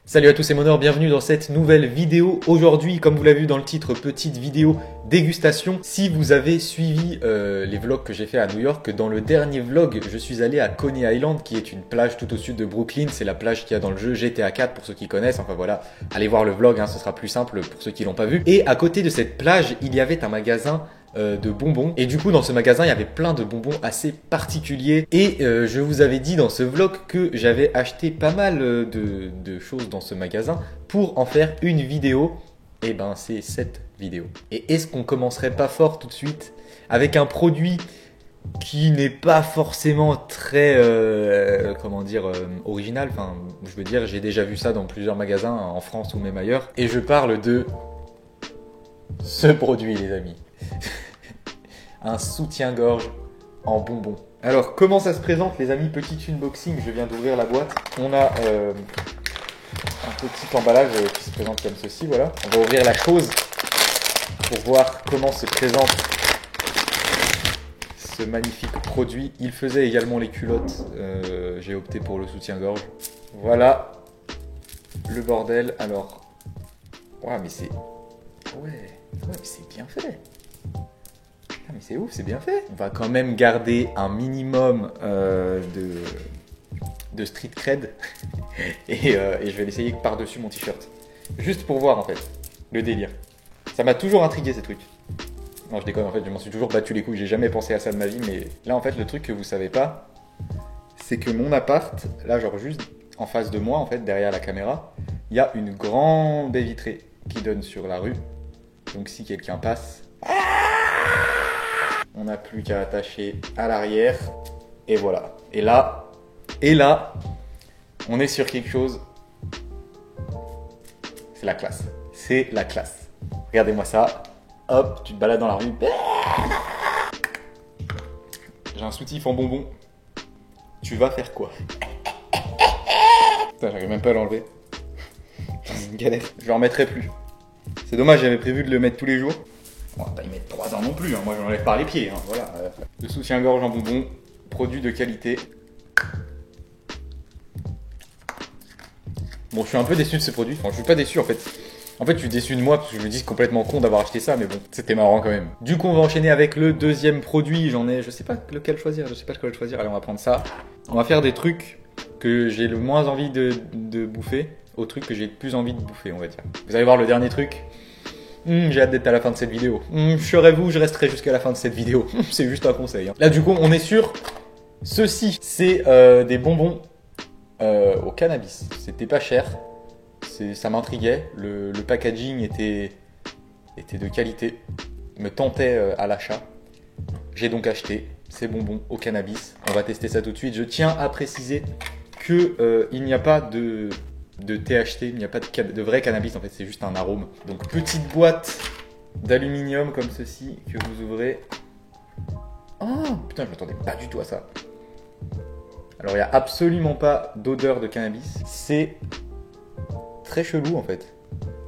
Salut à tous, c'est Monor, bienvenue dans cette nouvelle vidéo. Aujourd'hui, comme vous l'avez vu dans le titre, petite vidéo dégustation. Si vous avez suivi les vlogs que j'ai fait à New York, dans le dernier vlog, je suis allé à Coney Island, qui est une plage tout au sud de Brooklyn. C'est la plage qu'il y a dans le jeu GTA 4 pour ceux qui connaissent. Enfin voilà, allez voir le vlog, hein, ce sera plus simple pour ceux qui l'ont pas vu. Et à côté de cette plage, il y avait un magasin de bonbons, et du coup dans ce magasin il y avait plein de bonbons assez particuliers, et je vous avais dit dans ce vlog que j'avais acheté pas mal de choses dans ce magasin pour en faire une vidéo. Et ben c'est cette vidéo. Et est-ce qu'on commencerait pas fort tout de suite avec un produit qui n'est pas forcément très comment dire original. Enfin je veux dire, j'ai déjà vu ça dans plusieurs magasins en France ou même ailleurs, et je parle de ce produit, les amis. Un soutien-gorge en bonbons. Alors, comment ça se présente, les amis? Petit unboxing, je viens d'ouvrir la boîte. On a un petit emballage qui se présente comme ceci, voilà. On va ouvrir la chose pour voir comment se présente ce magnifique produit. Il faisait également les culottes. J'ai opté pour le soutien-gorge. Voilà le bordel. Alors, ouais, mais c'est... Ouais, mais c'est bien fait. Ah mais c'est ouf, c'est bien fait. On va quand même garder un minimum de street cred et je vais l'essayer par-dessus mon t-shirt. Juste pour voir en fait, le délire. Ça m'a toujours intrigué ces trucs. Non je déconne, en fait je m'en suis toujours battu les couilles, j'ai jamais pensé à ça de ma vie, mais là en fait le truc que vous savez pas, c'est que mon appart, là genre juste en face de moi en fait, derrière la caméra, il y a une grande baie vitrée qui donne sur la rue. Donc si quelqu'un passe... On n'a plus qu'à attacher à l'arrière. Et voilà. Et là, on est sur quelque chose. C'est la classe. C'est la classe. Regardez-moi ça. Hop, tu te balades dans la rue. J'ai un soutif en bonbon. Tu vas faire quoi? Putain, j'arrive même pas à l'enlever. C'est une galère. Je le remettrai plus. C'est dommage, j'avais prévu de le mettre tous les jours. On va pas y mettre 3 ans non plus, hein. Moi j'en enlève par les pieds, hein. Voilà. Le soutien-gorge en bonbon, produit de qualité. Bon, je suis un peu déçu de ce produit. Enfin, je suis pas déçu en fait. En fait, je suis déçu de moi parce que je me dis c'est complètement con d'avoir acheté ça, mais bon, c'était marrant quand même. Du coup, on va enchaîner avec le deuxième produit. J'en ai, je sais pas lequel choisir, Allez, on va prendre ça. On va faire des trucs que j'ai le moins envie de bouffer aux trucs que j'ai le plus envie de bouffer, on va dire. Vous allez voir le dernier truc. J'ai hâte d'être à la fin de cette vidéo. Serez-vous, je resterai jusqu'à la fin de cette vidéo. C'est juste un conseil, hein. Là, du coup, on est sur ceci. C'est des bonbons au cannabis. C'était pas cher. Ça m'intriguait. Le packaging était de qualité. Me tentait à l'achat. J'ai donc acheté ces bonbons au cannabis. On va tester ça tout de suite. Je tiens à préciser que il n'y a pas de THC, il n'y a pas de vrai cannabis en fait, c'est juste un arôme. Donc petite boîte d'aluminium comme ceci que vous ouvrez. Oh putain, je m'attendais pas du tout à ça. Alors il n'y a absolument pas d'odeur de cannabis. C'est très chelou en fait.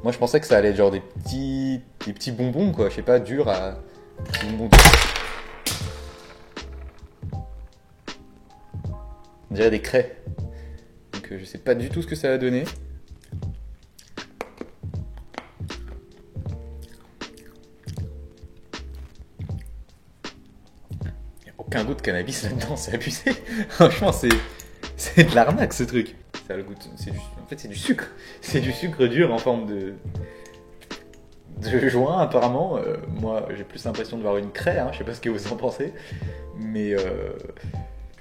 Moi je pensais que ça allait être genre des petits bonbons quoi, je sais pas, durs à... Des bonbons durs. On dirait des craies. Donc je sais pas du tout ce que ça va donner. Il n'y a aucun goût de cannabis là-dedans, c'est abusé. Franchement, c'est de l'arnaque ce truc. Ça a le goût en fait, c'est du sucre. C'est du sucre dur en forme de joint apparemment. Moi, j'ai plus l'impression de voir une craie, hein. Je sais pas ce que vous en pensez. Mais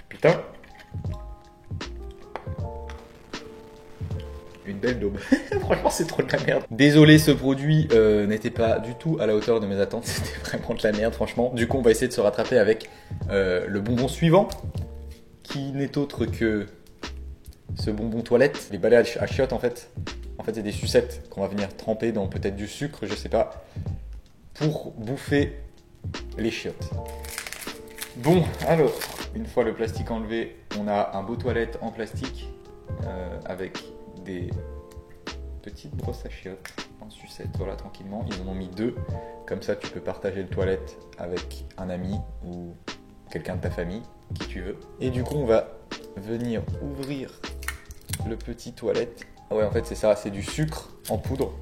putain. Une belle daube. Franchement, c'est trop de la merde. Désolé, ce produit n'était pas du tout à la hauteur de mes attentes. C'était vraiment de la merde, franchement. Du coup, on va essayer de se rattraper avec le bonbon suivant, qui n'est autre que ce bonbon toilette. Les balais à chiottes, en fait. En fait, c'est des sucettes qu'on va venir tremper dans peut-être du sucre, je sais pas, pour bouffer les chiottes. Bon, alors, une fois le plastique enlevé, on a un beau toilette en plastique avec des petites brosses à chiottes en sucette, voilà, tranquillement. Ils en ont mis 2, comme ça tu peux partager le toilette avec un ami ou quelqu'un de ta famille, qui tu veux. Et du coup on va venir ouvrir le petit toilette Ah ouais, en fait c'est ça, c'est du sucre en poudre.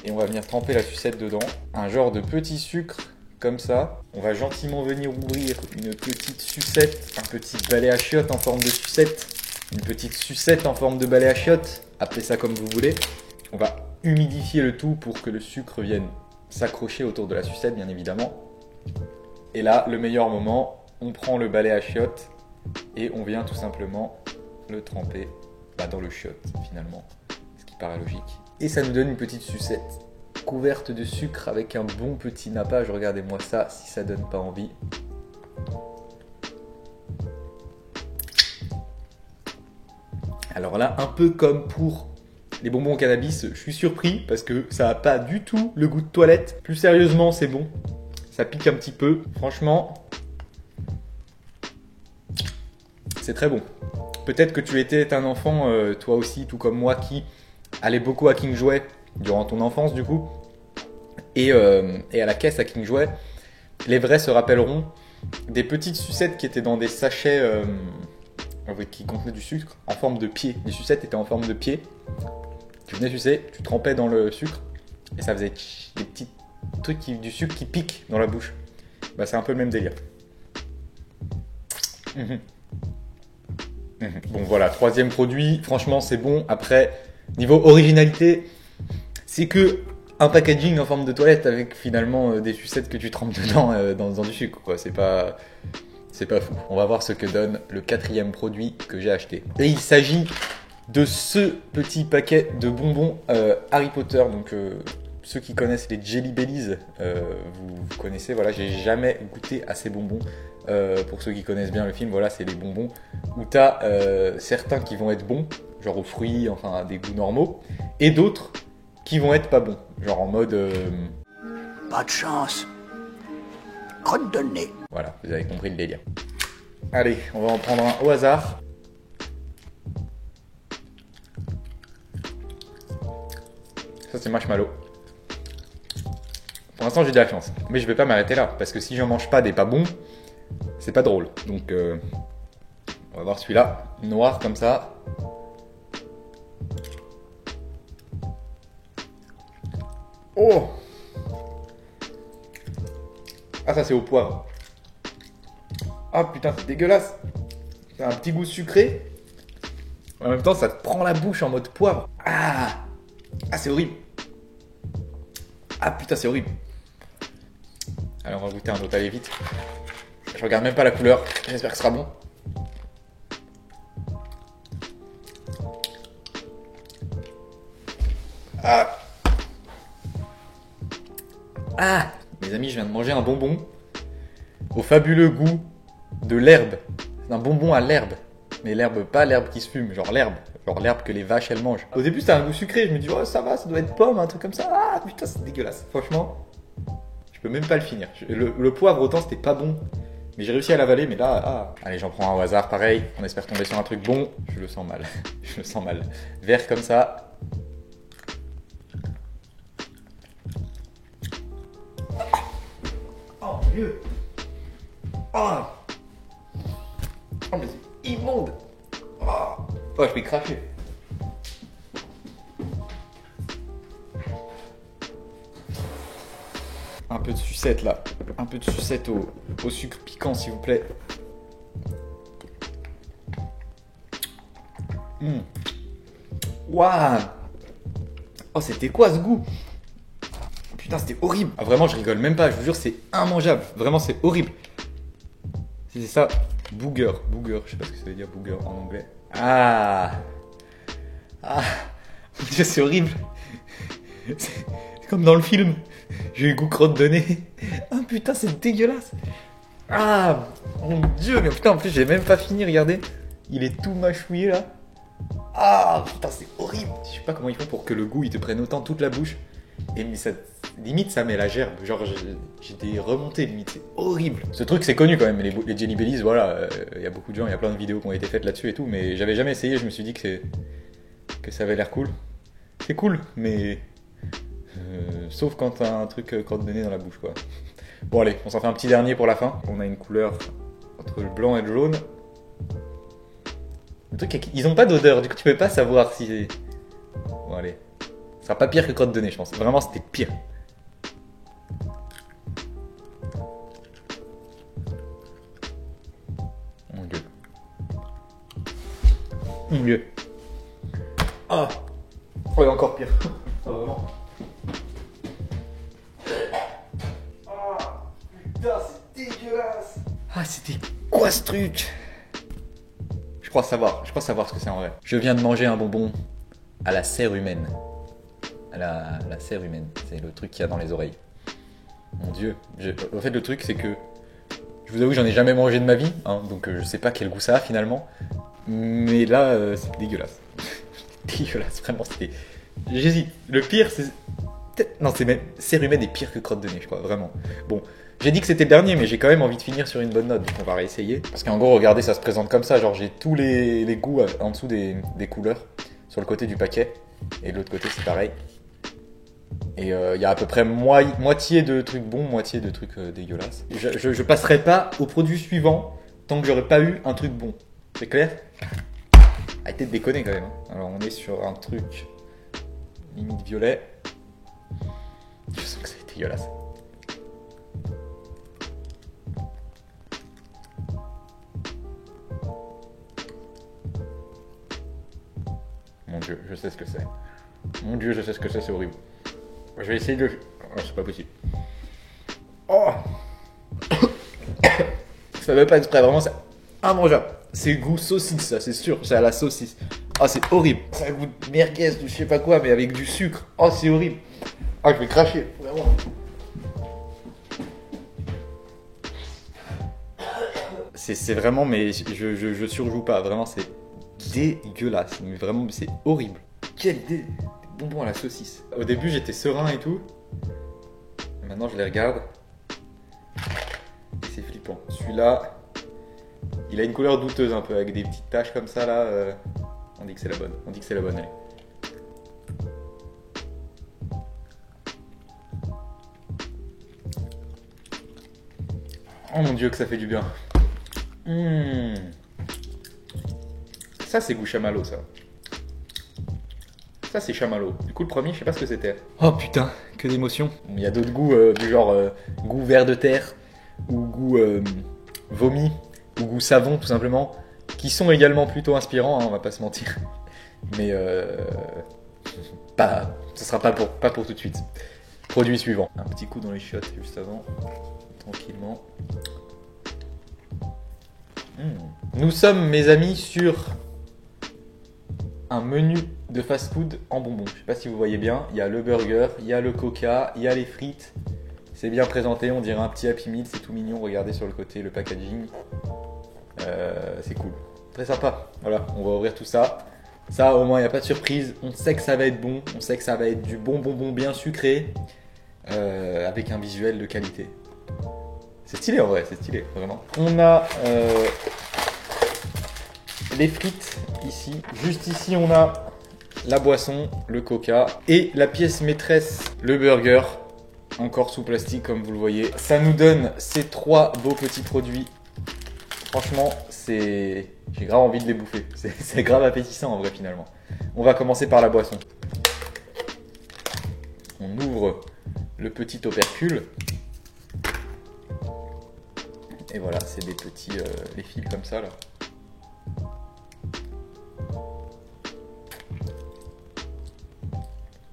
Et on va venir tremper la sucette dedans. Un genre de petit sucre comme ça. On va gentiment venir ouvrir une petite sucette, un petit balai à chiottes en forme de sucette. Une petite sucette en forme de balai à chiottes. Appelez ça comme vous voulez. On va humidifier le tout pour que le sucre vienne s'accrocher autour de la sucette, bien évidemment. Et là, le meilleur moment, on prend le balai à chiottes et on vient tout simplement le tremper dans le chiotte finalement, ce qui paraît logique. Et ça nous donne une petite sucette couverte de sucre avec un bon petit nappage. Regardez-moi ça, si ça donne pas envie. Alors là, un peu comme pour les bonbons au cannabis, je suis surpris parce que ça n'a pas du tout le goût de toilette. Plus sérieusement, c'est bon. Ça pique un petit peu. Franchement, c'est très bon. Peut-être que tu étais un enfant, toi aussi, tout comme moi, qui allait beaucoup à King Jouet durant ton enfance, du coup. Et à la caisse à King Jouet, les vrais se rappelleront des petites sucettes qui étaient dans des sachets qui contenaient du sucre en forme de pied. Les sucettes étaient en forme de pied. Tu venais sucer, tu trempais dans le sucre et ça faisait des petits trucs du sucre qui piquent dans la bouche. Bah, c'est un peu le même délire. Bon voilà, troisième produit, franchement c'est bon. Après, niveau originalité, c'est que un packaging en forme de toilette avec finalement des sucettes que tu trempes dedans dans du sucre, quoi. C'est pas fou. On va voir ce que donne le quatrième produit que j'ai acheté. Et il s'agit de ce petit paquet de bonbons Harry Potter. Donc ceux qui connaissent les Jelly Bellies, vous connaissez, voilà, j'ai jamais goûté à ces bonbons. Pour ceux qui connaissent bien le film, voilà, c'est les bonbons où tu as certains qui vont être bons, genre aux fruits, enfin à des goûts normaux, et d'autres qui vont être pas bons, genre en mode... Pas de chance. Crotte de nez. Voilà, vous avez compris le délire. Allez, on va en prendre un au hasard. Ça c'est marshmallow. Pour l'instant j'ai de la chance, mais je vais pas m'arrêter là, parce que si j'en mange pas des pas bons, c'est pas drôle. Donc on va voir celui-là, noir comme ça. Oh! Ah, ça c'est au poivre. Ah putain, c'est dégueulasse. C'est un petit goût sucré. En même temps, ça te prend la bouche en mode poivre. Ah, c'est horrible. Ah putain, c'est horrible. Allez, on va goûter un autre, allez vite. Je regarde même pas la couleur, j'espère que ce sera bon. Ah, mes amis, je viens de manger un bonbon au fabuleux goût de l'herbe. C'est un bonbon à l'herbe. Mais l'herbe, pas l'herbe qui se fume, genre l'herbe. Genre l'herbe que les vaches elles mangent. Au début c'était un goût sucré, je me dis oh ça va, ça doit être pomme, un truc comme ça. Ah putain c'est dégueulasse. Franchement, je peux même pas le finir. Le poivre autant c'était pas bon. Mais j'ai réussi à l'avaler, mais là, Allez, j'en prends un au hasard, pareil. On espère tomber sur un truc bon. Je le sens mal. Je le sens mal. Vert comme ça. Oh mon Dieu. Oh, mais c'est immonde. Oh, je vais cracher. Un peu de sucette là. Un peu de sucette au sucre piquant s'il vous plaît. Waouh. Oh c'était quoi ce goût? Putain c'était horrible. Ah vraiment je rigole même pas, je vous jure c'est immangeable. Vraiment c'est horrible. C'est ça. Booger, je sais pas ce que ça veut dire booger en anglais. Ah, mon Dieu, c'est horrible. C'est comme dans le film. J'ai eu goût crotte de nez. Ah putain, c'est dégueulasse. Ah, mon Dieu, mais putain, en plus, j'ai même pas fini, regardez. Il est tout mâchouillé là. Ah, putain, c'est horrible. Je sais pas comment ils font pour que le goût il te prenne autant toute la bouche. Et mais ça, limite ça met la gerbe, genre j'ai des remontées limite, c'est horrible. Ce truc c'est connu quand même, les Jelly Bellies, voilà, il y a beaucoup de gens, il y a plein de vidéos qui ont été faites là-dessus et tout, mais j'avais jamais essayé, je me suis dit que ça avait l'air cool. C'est cool, mais sauf quand t'as un truc crotte de nez dans la bouche quoi. Bon allez, on s'en fait un petit dernier pour la fin. On a une couleur entre le blanc et le jaune. Le truc, ils ont pas d'odeur, du coup tu peux pas savoir si c'est... allez. Ce sera pas pire que crotte de nez, je pense. Vraiment, c'était pire. Mon Dieu. Mon Dieu. Ah. Oh, et encore pire. Ah, vraiment. Ah, putain, c'est dégueulasse. Ah, c'était quoi ce truc? Je crois savoir ce que c'est en vrai. Je viens de manger un bonbon à la serre humaine. À la serre humaine, c'est le truc qu'il y a dans les oreilles. Mon Dieu. En fait, le truc, c'est que je vous avoue, j'en ai jamais mangé de ma vie, hein, donc je sais pas quel goût ça a finalement. Mais là, c'est dégueulasse. Dégueulasse, vraiment, c'était. J'hésite. Le pire, c'est. Non, c'est même. Serre humaine est pire que crotte de nez, je crois, vraiment. Bon. J'ai dit que c'était le dernier, mais j'ai quand même envie de finir sur une bonne note, donc on va réessayer. Parce qu'en gros, regardez, ça se présente comme ça, genre j'ai tous les goûts en dessous des couleurs, sur le côté du paquet, et de l'autre côté c'est pareil. Et il y a à peu près moitié de trucs bons, moitié de trucs dégueulasses. Je passerai pas au produit suivant tant que j'aurais pas eu un truc bon. C'est clair? Arrêtez de déconner quand même. Hein. Alors on est sur un truc limite violet. Je sens que c'est dégueulasse. Mon Dieu, je sais ce que c'est. Mon Dieu, je sais ce que c'est horrible. Je vais essayer de... Oh, c'est pas possible. Oh. Ça veut pas exprès, vraiment, c'est immangeable. C'est goût saucisse, ça, c'est sûr. C'est à la saucisse. Oh, c'est horrible. Ça a goût de merguez ou je sais pas quoi, mais avec du sucre. Oh, c'est horrible. Ah, je vais cracher, vraiment. C'est vraiment, mais je surjoue pas. Vraiment, c'est dégueulasse. Mais vraiment, c'est horrible. Quel bonbon à la saucisse. Au début, j'étais serein et tout. Maintenant, je les regarde. Et c'est flippant. Celui-là, il a une couleur douteuse un peu, avec des petites taches comme ça, là. On dit que c'est la bonne. On dit que c'est la bonne, allez. Oh mon Dieu, que ça fait du bien. Ça, c'est goût chamallow, ça. Ça, c'est chamallow. Du coup, le premier, je sais pas ce que c'était. Oh putain, que d'émotion. Il y a d'autres goûts, du genre goût ver de terre, ou goût vomi, ou goût savon, tout simplement, qui sont également plutôt inspirants, hein, on va pas se mentir. Mais ce sera pas pour tout de suite. Produit suivant. Un petit coup dans les chiottes juste avant, tranquillement. Nous sommes, mes amis, sur un menu de fast-food en bonbons. Je sais pas si vous voyez bien, il y a le burger, il y a le coca, il y a les frites. C'est bien présenté, on dirait un petit Happy Meal, c'est tout mignon. Regardez sur le côté le packaging. C'est cool. Très sympa. Voilà, on va ouvrir tout ça. Ça, au moins, il n'y a pas de surprise. On sait que ça va être bon. On sait que ça va être du bon bonbon bien sucré. Avec un visuel de qualité. C'est stylé en vrai, c'est stylé, vraiment. On a les frites ici. Juste ici, on a la boisson, le coca et la pièce maîtresse, le burger. Encore sous plastique comme vous le voyez. Ça nous donne ces trois beaux petits produits. Franchement, j'ai grave envie de les bouffer. C'est grave appétissant en vrai finalement. On va commencer par la boisson. On ouvre le petit opercule. Et voilà, c'est des petits les fils comme ça là.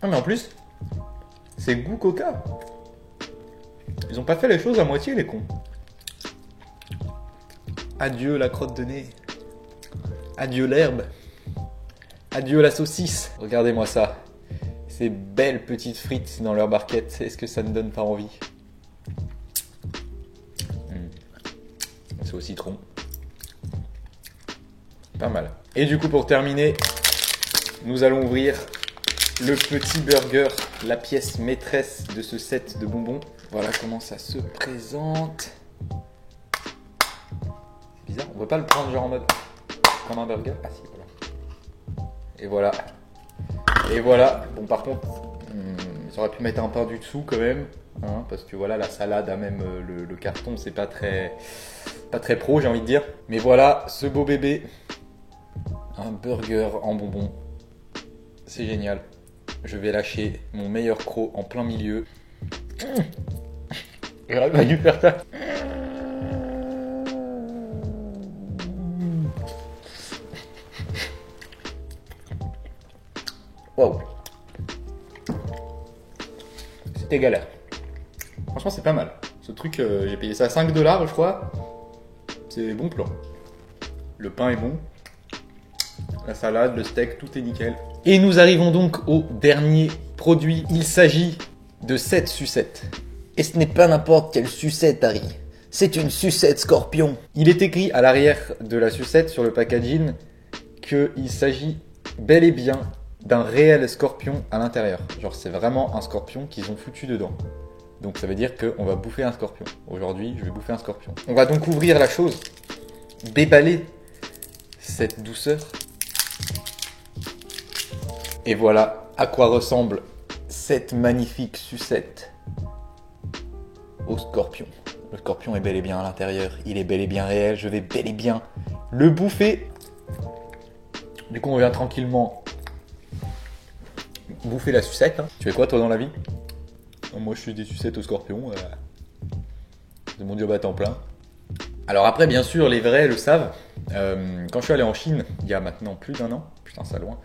Ah mais en plus, c'est goût coca. Ils ont pas fait les choses à moitié les cons. Adieu la crotte de nez. Adieu l'herbe. Adieu la saucisse. Regardez-moi ça. Ces belles petites frites dans leur barquette. Est-ce que ça ne donne pas envie? C'est au citron. Pas mal. Et du coup, pour terminer, nous allons ouvrir le petit burger, la pièce maîtresse de ce set de bonbons. Voilà comment ça se présente. C'est bizarre, on ne peut pas le prendre genre en mode comme un burger. Ah si, voilà. Et voilà. Et voilà. Bon, par contre, j'aurais pu mettre un pain du dessous quand même. Hein, parce que voilà, la salade, à même le carton, c'est pas très pro, j'ai envie de dire. Mais voilà, ce beau bébé. Un burger en bonbons. C'est génial. Je vais lâcher mon meilleur croc en plein milieu. J'aurais pas dû faire ça. Waouh. C'était galère. Franchement, c'est pas mal. Ce truc, j'ai payé ça 5 $, je crois. C'est bon plan. Le pain est bon. La salade, le steak, tout est nickel. Et nous arrivons donc au dernier produit. Il s'agit de cette sucette. Et ce n'est pas n'importe quelle sucette, Harry. C'est une sucette scorpion. Il est écrit à l'arrière de la sucette, sur le packaging, qu'il s'agit bel et bien d'un réel scorpion à l'intérieur. Genre, c'est vraiment un scorpion qu'ils ont foutu dedans. Donc ça veut dire qu'on va bouffer un scorpion. Aujourd'hui, je vais bouffer un scorpion. On va donc ouvrir la chose, déballer cette douceur. Et voilà à quoi ressemble cette magnifique sucette au scorpion. Le scorpion est bel et bien à l'intérieur, il est bel et bien réel, je vais bel et bien le bouffer. Du coup, on vient tranquillement bouffer la sucette. Hein. Tu fais quoi toi dans la vie? Moi, je suis des sucettes au scorpion. C'est mon job à temps plein. Alors après, bien sûr, les vrais le savent. Quand je suis allé en Chine, il y a maintenant plus d'1 an, putain, ça loin,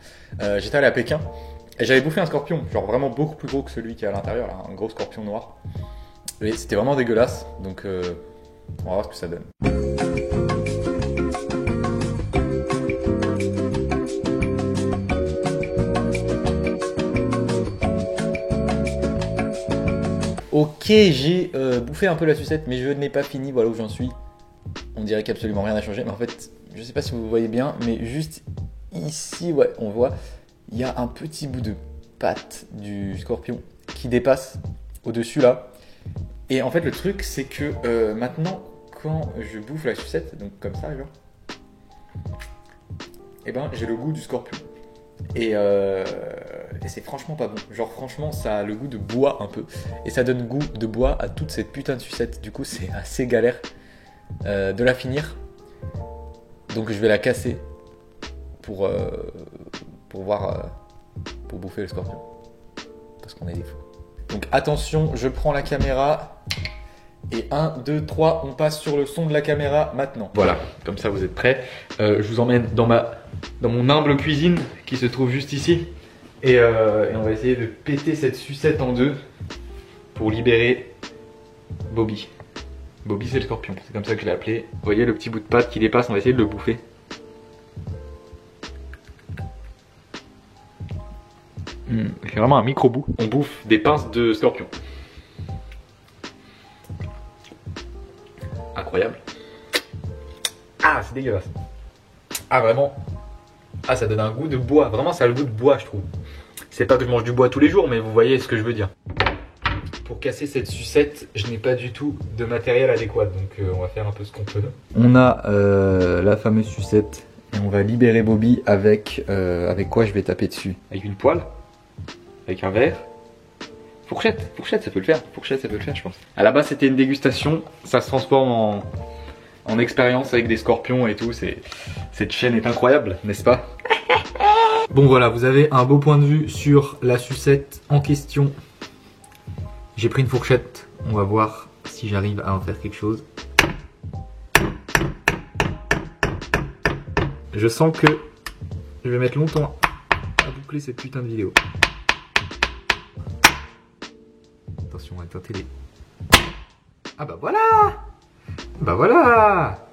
j'étais allé à Pékin et j'avais bouffé un scorpion, genre vraiment beaucoup plus gros que celui qui est à l'intérieur, là, un gros scorpion noir. Et c'était vraiment dégueulasse, donc on va voir ce que ça donne. Ok, j'ai bouffé un peu la sucette, mais je n'ai pas fini, voilà où j'en suis. On dirait qu'absolument rien n'a changé, mais en fait, je sais pas si vous voyez bien, mais juste ici, ouais, on voit, il y a un petit bout de patte du scorpion qui dépasse au-dessus là. Et en fait, le truc, c'est que maintenant, quand je bouffe la sucette, donc comme ça, genre, eh ben, j'ai le goût du scorpion. Et c'est franchement pas bon. Genre franchement ça a le goût de bois un peu. Et ça donne goût de bois à toute cette putain de sucette. Du coup c'est assez galère de la finir. Donc je vais la casser pour bouffer le scorpion. Parce qu'on est des fous. Donc attention, je prends la caméra. Et 1, 2, 3, on passe sur le son de la caméra maintenant. Voilà, comme ça vous êtes prêts. Je vous emmène dans mon humble cuisine qui se trouve juste ici. Et on va essayer de péter cette sucette en deux pour libérer Bobby. Bobby c'est le scorpion, c'est comme ça que je l'ai appelé. Vous voyez le petit bout de pâte qui dépasse, on va essayer de le bouffer. C'est vraiment un micro bout. On bouffe des pinces de scorpion. Incroyable. Ah, c'est dégueulasse. Ah, vraiment. Ah, ça donne un goût de bois. Vraiment, ça a le goût de bois, je trouve. C'est pas que je mange du bois tous les jours, mais vous voyez ce que je veux dire. Pour casser cette sucette, je n'ai pas du tout de matériel adéquat. Donc, on va faire un peu ce qu'on peut. On a la fameuse sucette. Et on va libérer Bobby avec quoi je vais taper dessus. Avec une poêle. Avec un verre. Fourchette, ça peut le faire. Fourchette, ça peut le faire, je pense. À la base, c'était une dégustation. Ça se transforme en expérience avec des scorpions et tout. Cette chaîne est incroyable, n'est-ce pas? Bon, voilà, vous avez un beau point de vue sur la sucette en question. J'ai pris une fourchette. On va voir si j'arrive à en faire quelque chose. Je sens que je vais mettre longtemps à boucler cette putain de vidéo. Attention, on va éteindre télé. Ah bah voilà! Bah voilà!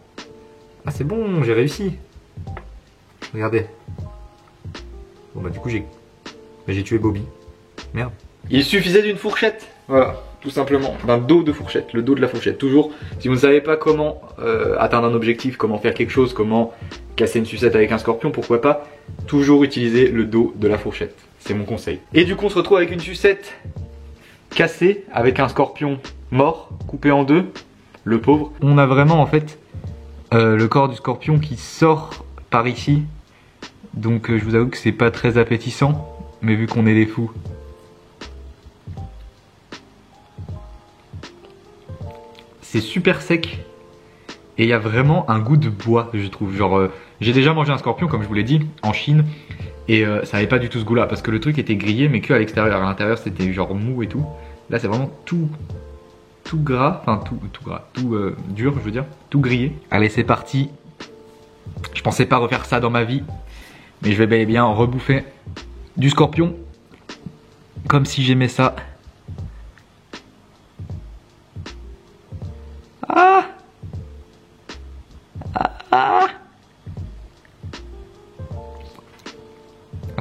Ah c'est bon, j'ai réussi. Regardez. Bon bah du coup j'ai tué Bobby. Merde. Il suffisait d'une fourchette. Voilà, tout simplement. D'un dos de fourchette, le dos de la fourchette. Toujours, si vous ne savez pas comment atteindre un objectif, comment faire quelque chose, comment casser une sucette avec un scorpion, pourquoi pas, toujours utiliser le dos de la fourchette. C'est mon conseil. Et du coup on se retrouve avec une sucette cassé avec un scorpion mort, coupé en deux, le pauvre. On a vraiment en fait le corps du scorpion qui sort par ici. Donc je vous avoue que c'est pas très appétissant, mais vu qu'on est des fous. C'est super sec et il y a vraiment un goût de bois, je trouve. Genre j'ai déjà mangé un scorpion comme je vous l'ai dit en Chine Et ça avait pas du tout ce goût là parce que le truc était grillé mais que à l'extérieur. À l'intérieur c'était genre mou et tout. Là c'est vraiment tout gras, enfin tout gras, tout dur je veux dire, tout grillé. Allez c'est parti. Je pensais pas refaire ça dans ma vie, mais je vais bel et bien rebouffer du scorpion comme si j'aimais ça.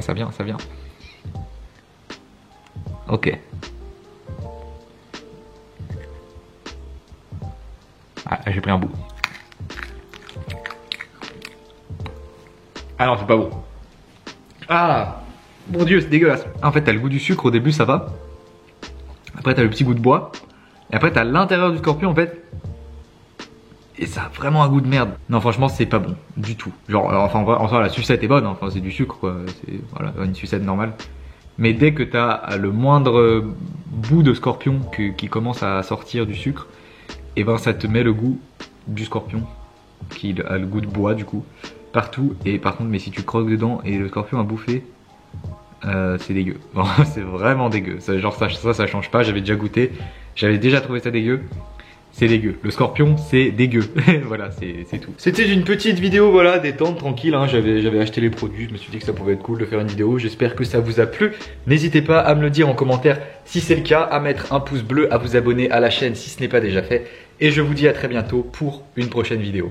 Ah ça vient, ça vient. Ok. Ah, j'ai pris un bout. Ah non, c'est pas bon. Ah, mon dieu, c'est dégueulasse. En fait, t'as le goût du sucre au début, ça va. Après, t'as le petit goût de bois. Et après, t'as l'intérieur du scorpion, en fait. Et ça a vraiment un goût de merde. Non, franchement, c'est pas bon du tout. Genre, enfin, en soi, la sucette est bonne. Hein. Enfin, c'est du sucre, quoi. C'est voilà, une sucette normale. Mais dès que t'as le moindre bout de scorpion qui commence à sortir du sucre, et ben, ça te met le goût du scorpion, qui a le goût de bois, du coup, partout. Et par contre, mais si tu croques dedans et le scorpion a bouffé, c'est dégueu. C'est vraiment dégueu. Genre, ça change pas. J'avais déjà goûté. J'avais déjà trouvé ça dégueu. C'est dégueu. Le scorpion, c'est dégueu. Voilà, c'est tout. C'était une petite vidéo, voilà, détente, tranquille. Hein. J'avais acheté les produits. Je me suis dit que ça pouvait être cool de faire une vidéo. J'espère que ça vous a plu. N'hésitez pas à me le dire en commentaire si c'est le cas, à mettre un pouce bleu, à vous abonner à la chaîne si ce n'est pas déjà fait. Et je vous dis à très bientôt pour une prochaine vidéo.